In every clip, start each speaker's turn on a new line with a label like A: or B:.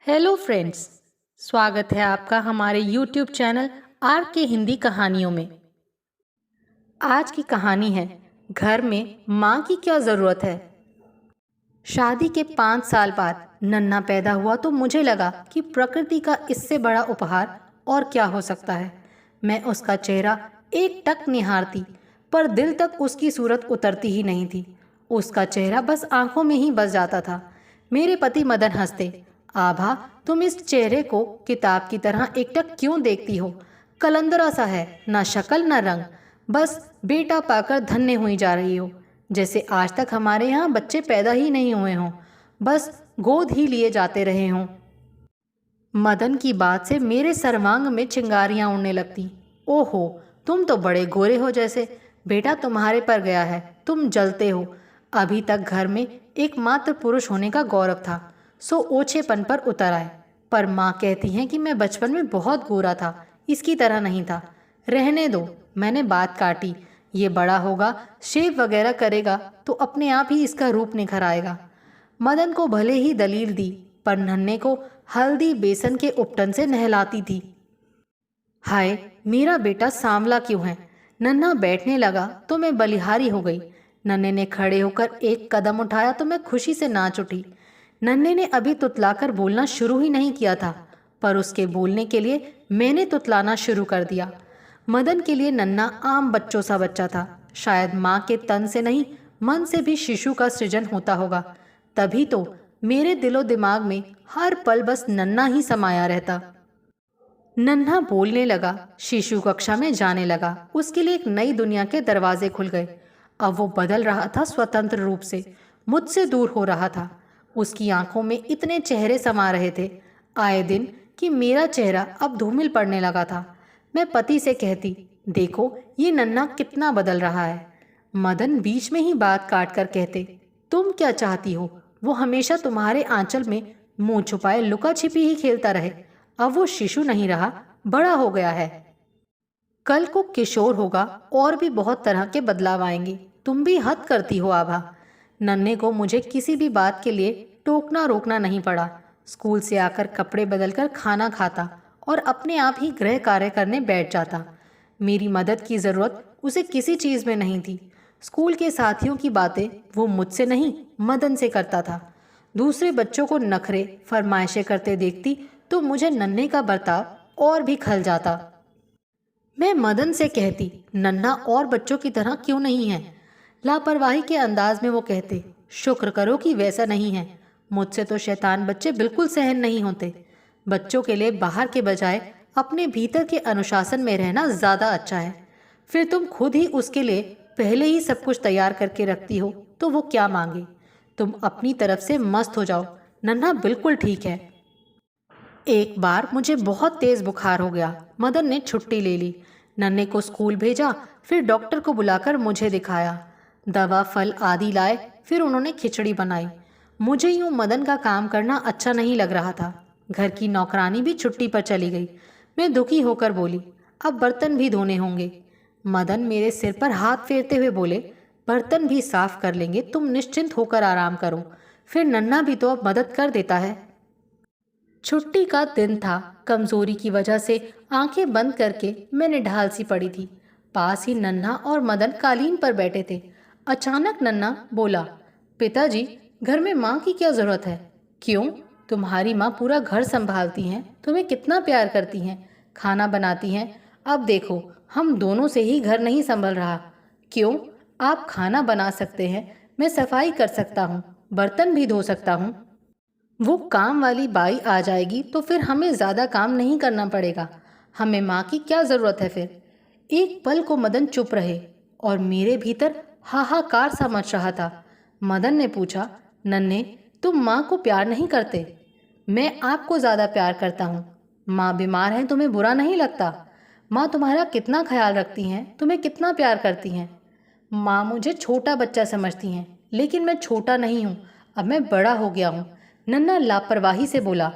A: Hello friends. स्वागत है आपका हमारे यूट्यूब चैनल आर के हिंदी कहानियों में। आज की कहानी है घर में माँ की क्या ज़रूरत है। शादी के 5 साल बाद नन्हा पैदा हुआ तो मुझे लगा कि प्रकृति का इससे बड़ा उपहार और क्या हो सकता है। मैं उसका चेहरा एक टक निहारती, पर दिल तक उसकी सूरत उतरती ही नहीं थी। उसका चेहरा बस आंखों में ही बस जाता था। मेरे पति मदन हंसते, आभा तुम इस चेहरे को किताब की तरह एकटक क्यों देखती हो? कलंदरा सा है, ना शक्ल ना रंग, बस बेटा पाकर धन्य हुई जा रही हो। जैसे आज तक हमारे यहाँ बच्चे पैदा ही नहीं हुए हों, बस गोद ही लिए जाते रहे हों। मदन की बात से मेरे सर्वांग में चिंगारियां उड़ने लगती। ओहो, तुम तो बड़े गोरे हो जैसे। बेटा तुम्हारे पर गया है, तुम जलते हो। अभी तक घर में एकमात्र पुरुष होने का गौरव था, सो ओछेपन पर उतर आए। पर माँ कहती हैं कि मैं बचपन में बहुत गोरा था, इसकी तरह नहीं था। रहने दो, मैंने बात काटी। ये बड़ा होगा, शेव वगैरह करेगा तो अपने आप ही इसका रूप निखर आएगा। मदन को भले ही दलील दी, पर नन्हे को हल्दी बेसन के उपटन से नहलाती थी। हाय, मेरा बेटा सांवला क्यों है? नन्हा बैठने लगा तो मैं बलिहारी हो गई। नन्हे ने खड़े होकर एक कदम उठाया तो मैं खुशी से नाच उठी। नन्हे ने अभी तुतलाकर बोलना शुरू ही नहीं किया था, पर उसके बोलने के लिए मैंने तुतलाना शुरू कर दिया। मदन के लिए नन्हा आम बच्चों सा बच्चा था। शायद माँ के तन से नहीं, मन से भी शिशु का सृजन होता होगा। तभी तो मेरे दिलो दिमाग में हर पल बस नन्हा ही समाया रहता। नन्हा बोलने लगा, शिशु कक्षा में जाने लगा। उसके लिए एक नई दुनिया के दरवाजे खुल गए। अब वो बदल रहा था, स्वतंत्र रूप से मुझसे दूर हो रहा था। उसकी आंखों में इतने चेहरे समा रहे थे आए दिन कि मेरा चेहरा अब धूमिल पड़ने लगा था। मैं पति से कहती, देखो ये नन्हा कितना बदल रहा है। मदन बीच में ही बात काट कर कहते, तुम क्या चाहती हो? वो हमेशा तुम्हारे आंचल में मुंह छुपाए लुका छिपी ही खेलता रहे। अब वो शिशु नहीं रहा, बड़ा हो गया है। कल को किशोर होगा और भी बहुत तरह के बदलाव आएंगे। तुम भी हद करती हो आभा। नन्हे को मुझे किसी भी बात के लिए टोकना रोकना नहीं पड़ा। स्कूल से आकर कपड़े बदलकर खाना खाता और अपने आप ही गृह कार्य करने बैठ जाता। मेरी मदद की ज़रूरत उसे किसी चीज़ में नहीं थी। स्कूल के साथियों की बातें वो मुझसे नहीं, मदन से करता था। दूसरे बच्चों को नखरे फरमाइशें करते देखती तो मुझे नन्हे का बर्ताव और भी खल जाता। मैं मदन से कहती, नन्हा और बच्चों की तरह क्यों नहीं है? लापरवाही के अंदाज में वो कहते, शुक्र करो कि वैसा नहीं है। मुझसे तो शैतान बच्चे बिल्कुल सहन नहीं होते। बच्चों के लिए बाहर के बजाय अपने भीतर के अनुशासन में रहना ज़्यादा अच्छा है। फिर तुम खुद ही उसके लिए पहले ही सब कुछ तैयार करके रखती हो तो वो क्या मांगे? तुम अपनी तरफ से मस्त हो जाओ, नन्हा बिल्कुल ठीक है। एक बार मुझे बहुत तेज़ बुखार हो गया। मदन ने छुट्टी ले ली। नन्हे को स्कूल भेजा, फिर डॉक्टर को बुलाकर मुझे दिखाया। दवा फल आदि लाए, फिर उन्होंने खिचड़ी बनाई। मुझे यूँ मदन का काम करना अच्छा नहीं लग रहा था। घर की नौकरानी भी छुट्टी पर चली गई। मैं दुखी होकर बोली, अब बर्तन भी धोने होंगे। मदन मेरे सिर पर हाथ फेरते हुए बोले, बर्तन भी साफ कर लेंगे, तुम निश्चिंत होकर आराम करो। फिर नन्हा भी तो अब मदद कर देता है। छुट्टी का दिन था। कमजोरी की वजह से आंखें बंद करके मैंने ढाल सी पड़ी थी। पास ही नन्हा और मदन कालीन पर बैठे थे। अचानक नन्हा बोला, पिताजी घर में माँ की क्या ज़रूरत है? क्यों? तुम्हारी माँ पूरा घर संभालती हैं, तुम्हें कितना प्यार करती हैं, खाना बनाती हैं। अब देखो हम दोनों से ही घर नहीं संभल रहा। क्यों? आप खाना बना सकते हैं, मैं सफाई कर सकता हूँ, बर्तन भी धो सकता हूँ। वो काम वाली बाई आ जाएगी तो फिर हमें ज़्यादा काम नहीं करना पड़ेगा। हमें माँ की क्या ज़रूरत है फिर? एक पल को मदन चुप रहे और मेरे भीतर हाहाकार सा मच रहा था। मदन ने पूछा, नन्हे तुम माँ को प्यार नहीं करते? मैं आपको ज़्यादा प्यार करता हूँ। माँ बीमार है, तुम्हें बुरा नहीं लगता? माँ तुम्हारा कितना ख्याल रखती हैं, तुम्हें कितना प्यार करती हैं। माँ मुझे छोटा बच्चा समझती हैं, लेकिन मैं छोटा नहीं हूँ, अब मैं बड़ा हो गया हूँ। नन्हा लापरवाही से बोला।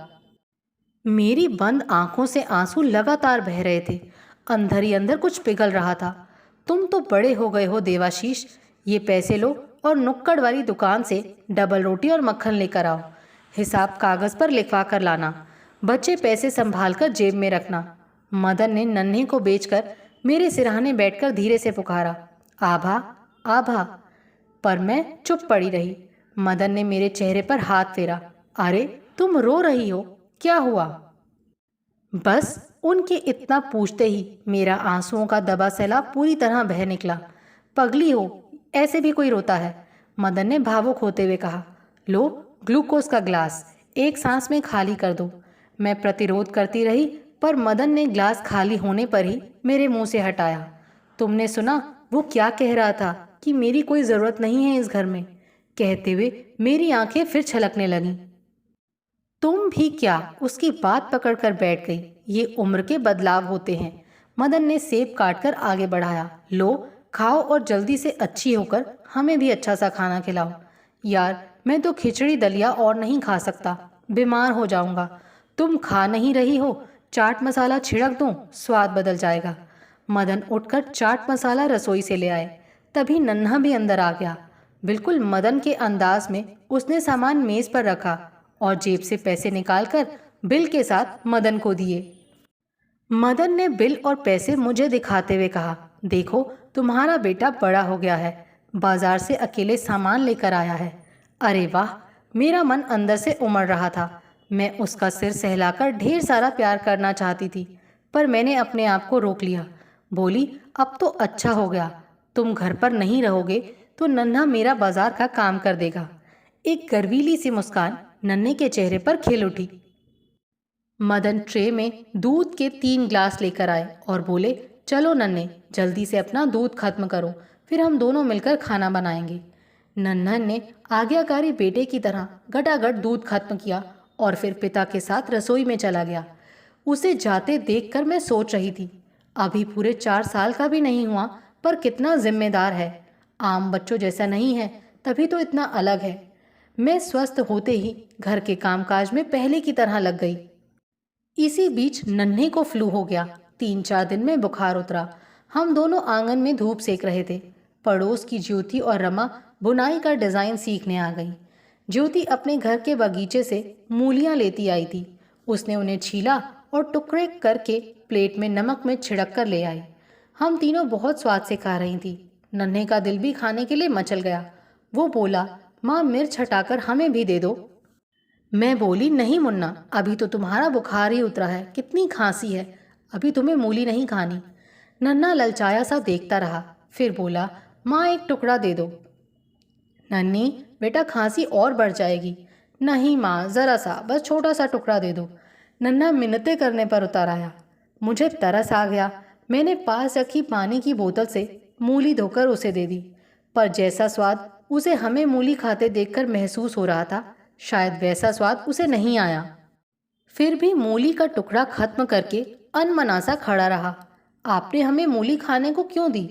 A: मेरी बंद आंखों से आंसू लगातार बह रहे थे। अंदर ही अंदर कुछ पिघल रहा था। तुम तो बड़े हो गए हो देवाशीष, ये पैसे लो और नुक्कड़ वाली दुकान से डबल रोटी और मक्खन लेकर आओ। हिसाब कागज़ पर लिखवा कर लाना, बचे पैसे संभाल कर जेब में रखना। मदन ने नन्हे को बेचकर मेरे सिरहाने बैठकर धीरे से पुकारा, आभा आभा। पर मैं चुप पड़ी रही। मदन ने मेरे चेहरे पर हाथ फेरा। अरे तुम रो रही हो, क्या हुआ? बस उनके इतना पूछते ही मेरा आंसुओं का दबा सैलाब पूरी तरह बह निकला। पगली हो, ऐसे भी कोई रोता है? मदन ने भावुक होते हुए कहा। लो ग्लूकोज का ग्लास, एक सांस में खाली कर दो। मैं प्रतिरोध करती रही, पर मदन ने ग्लास खाली होने पर ही मेरे मुंह से हटाया। तुमने सुना वो क्या कह रहा था कि मेरी कोई ज़रूरत नहीं है इस घर में? कहते हुए मेरी आंखें फिर छलकने लगीं। तुम भी क्या? उसकी बात पकड़कर बैठ गई। ये उम्र के बदलाव होते हैं। मदन ने सेब काटकर आगे बढ़ाया। लो खाओ और जल्दी से अच्छी होकर हमें भी अच्छा सा खाना खिलाओ। यार मैं तो खिचड़ी दलिया और नहीं खा सकता, बीमार हो जाऊंगा। तुम खा नहीं रही हो, चाट मसाला छिड़क दूं, स्वाद बदल जाएगा। मदन उठकर चाट मसाला रसोई से ले आए। तभी नन्हा भी अंदर आ गया। बिल्कुल मदन के अंदाज में उसने सामान मेज पर रखा और जेब से पैसे निकालकर बिल के साथ मदन को दिए। मदन ने बिल और पैसे मुझे दिखाते हुए कहा, देखो तुम्हारा बेटा बड़ा हो गया है, बाजार से अकेले सामान लेकर आया है। अरे वाह, मेरा मन अंदर से उमड़ रहा था। मैं उसका सिर सहलाकर ढेर सारा प्यार करना चाहती थी, पर मैंने अपने आप को रोक लिया। बोली, अब तो अच्छा हो गया, तुम घर पर नहीं रहोगे तो नन्हा मेरा बाजार का काम कर देगा। एक गर्वीली सी मुस्कान नन्हे के चेहरे पर खिल उठी। मदन ट्रे में दूध के 3 ग्लास लेकर आए और बोले, चलो नन्हे जल्दी से अपना दूध खत्म करो, फिर हम दोनों मिलकर खाना बनाएंगे। नन्हा ने आज्ञाकारी बेटे की तरह गटागट दूध खत्म किया और फिर पिता के साथ रसोई में चला गया। उसे जाते देखकर मैं सोच रही थी, अभी पूरे 4 साल का भी नहीं हुआ, पर कितना जिम्मेदार है। आम बच्चों जैसा नहीं है, तभी तो इतना अलग है। मैं स्वस्थ होते ही घर के कामकाज में पहले की तरह लग गई। इसी बीच नन्हे को फ्लू हो गया। 3-4 दिन में बुखार उतरा। हम दोनों आंगन में धूप सेक रहे थे। पड़ोस की ज्योति और रमा बुनाई का डिज़ाइन सीखने आ गई। ज्योति अपने घर के बगीचे से मूलियाँ लेती आई थी। उसने उन्हें छीला और टुकड़े करके प्लेट में नमक में छिड़क कर ले आई। हम तीनों बहुत स्वाद से खा रही थी। नन्हे का दिल भी खाने के लिए मचल गया। वो बोला, माँ मिर्च हटाकर हमें भी दे दो। मैं बोली, नहीं मुन्ना, अभी तो तुम्हारा बुखार ही उतरा है, कितनी खांसी है, अभी तुम्हें मूली नहीं खानी। नन्हा ललचाया सा देखता रहा, फिर बोला, माँ एक टुकड़ा दे दो। नन्ही बेटा खांसी और बढ़ जाएगी। नहीं माँ, ज़रा सा, बस छोटा सा टुकड़ा दे दो। नन्हा मिन्नतें करने पर उतर आया। मुझे तरस आ गया। मैंने पास रखी पानी की बोतल से मूली धोकर उसे दे दी, पर जैसा स्वाद उसे हमें मूली खाते देखकर महसूस हो रहा था, शायद वैसा स्वाद उसे नहीं आया। फिर भी मूली का टुकड़ा खत्म करके अनमना सा खड़ा रहा। आपने हमें मूली खाने को क्यों दी?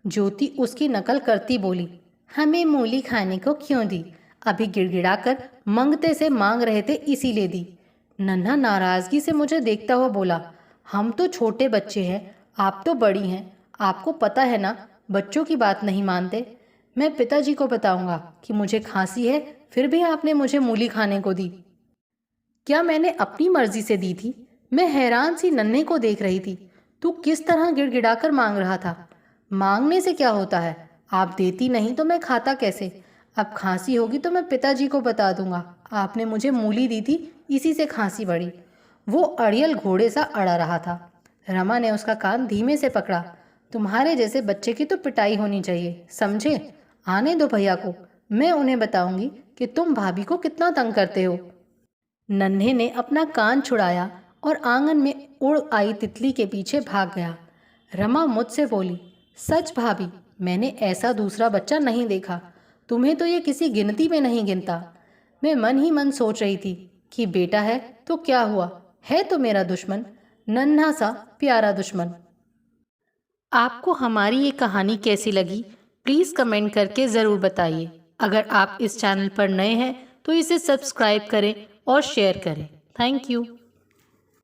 A: ज्योति उसकी नकल करती बोली, हमें मूली खाने को क्यों दी? अभी गिड़गिड़ाकर मंगते से मांग रहे थे, इसीलिए दी। नन्हा नाराजगी से मुझे देखता हुआ बोला, हम तो छोटे बच्चे हैं, आप तो बड़ी हैं, आपको पता है ना, बच्चों की बात नहीं मानते। मैं पिताजी को बताऊंगा कि मुझे खांसी है, फिर भी आपने मुझे मूली खाने को दी। क्या मैंने अपनी मर्जी से दी थी? मैं हैरान सी नन्हे को देख रही थी। तू किस तरह गिड़गिड़ाकर मांग रहा था? मांगने से क्या होता है? आप देती नहीं तो मैं खाता कैसे? अब खांसी होगी तो मैं पिताजी को बता दूंगा, आपने मुझे मूली दी थी, इसी से खांसी बढ़ी। वो अड़ियल घोड़े सा अड़ा रहा था। रमा ने उसका कान धीमे से पकड़ा। तुम्हारे जैसे बच्चे की तो पिटाई होनी चाहिए, समझे? आने दो भैया को, मैं उन्हें बताऊंगी कि तुम भाभी को कितना तंग करते हो। नन्हे ने अपना कान छुड़ाया और आंगन में उड़ आई तितली के पीछे भाग गया। रमा मुझसे बोली, सच भाभी, मैंने ऐसा दूसरा बच्चा नहीं देखा, तुम्हें तो ये किसी गिनती में नहीं गिनता। मैं मन ही मन सोच रही थी कि बेटा है तो क्या हुआ, है तो मेरा दुश्मन, नन्हा सा प्यारा दुश्मन। आपको हमारी ये कहानी कैसी लगी, प्लीज़ कमेंट करके ज़रूर बताइए। अगर आप इस चैनल पर नए हैं तो इसे सब्सक्राइब करें और शेयर करें। Thank you.